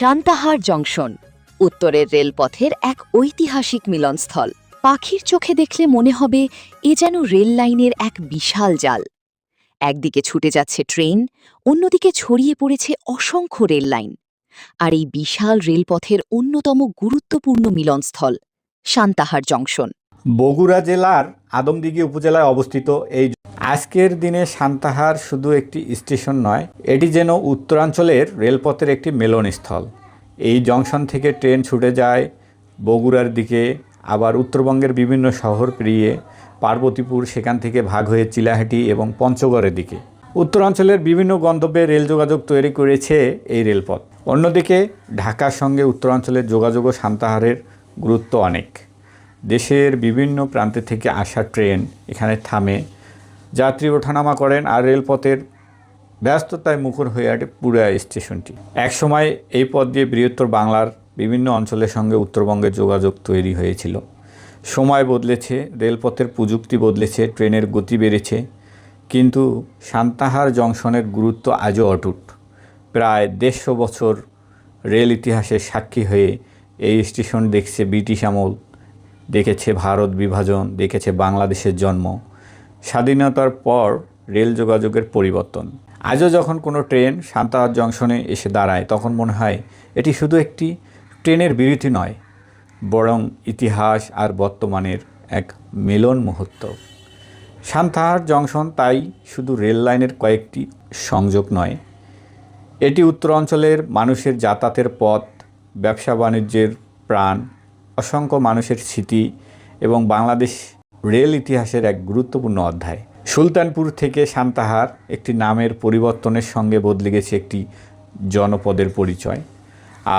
Santahar junction উত্তরের রেলপথের এক ঐতিহাসিক মিলনস্থল। পাখির চোখে দেখলে মনে হবে এ যেন রেল লাইনের এক বিশাল জাল। একদিকে ছুটে যাচ্ছে ট্রেন, অন্যদিকে ছড়িয়ে পড়েছে অসংখ্য রেল লাইন। আর এই বিশাল রেলপথের অন্যতম গুরুত্বপূর্ণ মিলনস্থল সান্তাহার জংশন। বগুড়া জেলার আদমদীঘি উপজেলায় অবস্থিত এই আজকের দিনে সান্তাহার শুধু একটি স্টেশন নয়, এটি যেন উত্তরাঞ্চলের রেলপথের একটি মিলনস্থল। এই জংশন থেকে ট্রেন ছুটে যায় বগুড়ার দিকে, আবার উত্তরবঙ্গের বিভিন্ন শহর পেরিয়ে পার্বতীপুর, সেখান থেকে ভাগ হয়ে চিলাহাটি এবং পঞ্চগড়ের দিকে উত্তরাঞ্চলের বিভিন্ন গন্তব্যে রেল যোগাযোগ তৈরি করেছে এই রেলপথ। অন্যদিকে ঢাকার সঙ্গে উত্তরাঞ্চলের যোগাযোগ ও সান্তাহারের গুরুত্ব অনেক। দেশের বিভিন্ন প্রান্ত থেকে আসা ট্রেন এখানে থামে, যাত্রী ওঠানামা করেন, আর রেলপথের ব্যস্ততায় মুখর হয়ে ওঠে পুরো স্টেশনটি। একসময় এই পথ দিয়ে বৃহত্তর বাংলার বিভিন্ন অঞ্চলের সঙ্গে উত্তরবঙ্গের যোগাযোগ তৈরি হয়েছিল। সময় বদলেছে, রেলপথের প্রযুক্তি বদলেছে, ট্রেনের গতি বেড়েছে, কিন্তু সান্তাহার জংশনের গুরুত্ব আজও অটুট। প্রায় 150 বছর রেল ইতিহাসের সাক্ষী হয়ে এই স্টেশন দেখছে ব্রিটিশ আমল, দেখেছে ভারত বিভাজন, দেখেছে বাংলাদেশের জন্ম, স্বাধীনতার পর রেল যোগাযোগের পরিবর্তন। আজও যখন কোনো ট্রেন সান্তাহার জংশনে এসে দাঁড়ায়, তখন মনে হয় এটি শুধু একটি ট্রেনের বিরতি নয়, বরং ইতিহাস আর বর্তমানের এক মিলন মুহূর্ত। সান্তাহার জংশন তাই শুধু রেল লাইনের কয়েকটি সংযোগ নয়, এটি উত্তরাঞ্চলের মানুষের যাতায়াতের পথ, ব্যবসা বাণিজ্যের প্রাণ, অসংখ্য মানুষের স্মৃতি এবং বাংলাদেশ রেল ইতিহাসের এক গুরুত্বপূর্ণ অধ্যায়। সুলতানপুর থেকে সান্তাহার একটি নামের পরিবর্তনের সঙ্গে বদলে গেছে একটি জনপদের পরিচয়,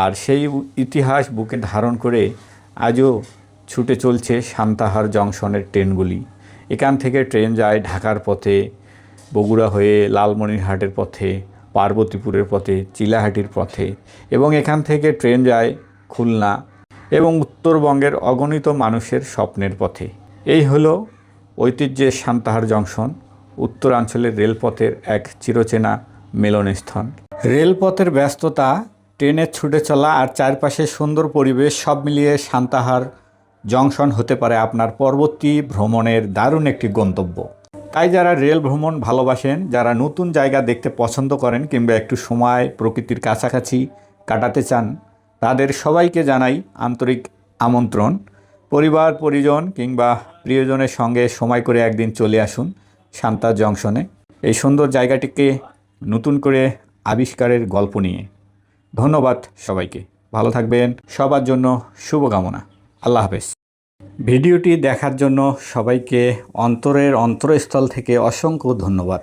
আর সেই ইতিহাস বুকে ধারণ করে আজও ছুটে চলছে সান্তাহার জংশনের ট্রেনগুলি। এখান থেকে ট্রেন যায় ঢাকার পথে, বগুড়া হয়ে লালমনিরহাটের পথে, পার্বতীপুরের পথে, চিলাহাটির পথে, এবং এখান থেকে ট্রেন যায় খুলনা এবং উত্তরবঙ্গের অগণিত মানুষের স্বপ্নের পথে। এই হলো ঐতিহ্যের সান্তাহার জংশন, উত্তরাঞ্চলের রেলপথের এক চিরচেনা মিলনস্থল। রেলপথের ব্যস্ততা, ট্রেনের ছুটে চলা আর চারপাশের সুন্দর পরিবেশ সব মিলিয়ে সান্তাহার জংশন হতে পারে আপনার পরবর্তী ভ্রমণের দারুণ একটি গন্তব্য। তাই যারা রেল ভ্রমণ ভালোবাসেন, যারা নতুন জায়গা দেখতে পছন্দ করেন কিংবা একটু সময় প্রকৃতির কাছাকাছি কাটাতে চান, তাদের সবাইকে জানাই আন্তরিক আমন্ত্রণ। পরিবার পরিজন কিংবা প্রিয়জনের সঙ্গে সময় করে একদিন চলে আসুন সান্তাহার জংশনে, এই সুন্দর জায়গাটিকে নতুন করে আবিষ্কারের গল্প নিয়ে। ধন্যবাদ সবাইকে, ভালো থাকবেন, সবার জন্য শুভকামনা। আল্লাহ হাফেজ। ভিডিওটি দেখার জন্য সবাইকে অন্তরের অন্তরস্থল থেকে অসংখ্য ধন্যবাদ।